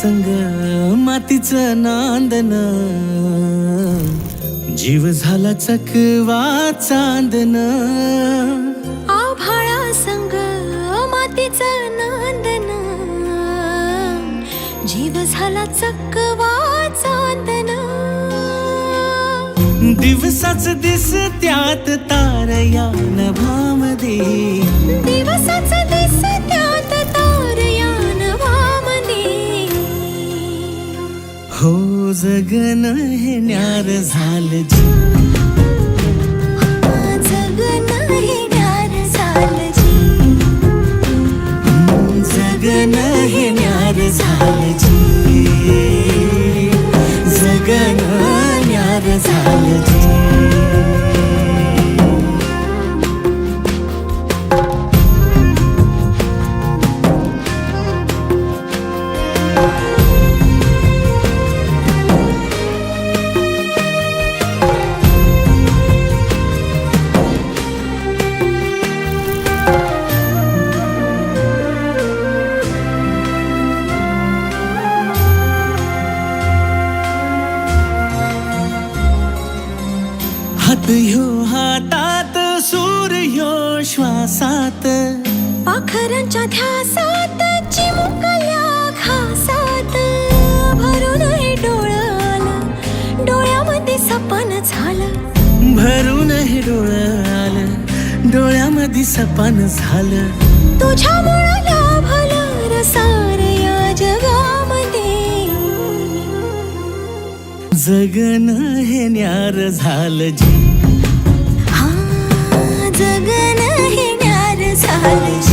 संग मातीचं नांदन, जीव झाला चकवा चांदन. आभाळा संग मातीचं नांदन, जीव झाला चकवा चांदन. दिवसाच दिसत्यात तारया नभामध्ये, दिवसाच दिसत्यात तारया नभामध्ये. हो जगन हे न्यार झालं जी, जगन हे न्यार झालं जी. जगन हे न्यार झालं जी, जगन न्यार झालं जी. हात ह्यो हातात, सूर ह्यो श्वासात, पाखरांच्या ध्यासात, चिमुकल्या घासात. भरून हे डोळं आलं, डोळ्यामध्ये सपन झालं. भरून हे डोळं आलं, डोळ्यामध्ये सपन झालं. तुझ्यामुळं लाभलं रसार या जगामध्ये. जगन हे न्यार झालं जी, हा जगन हे न्यार झालं.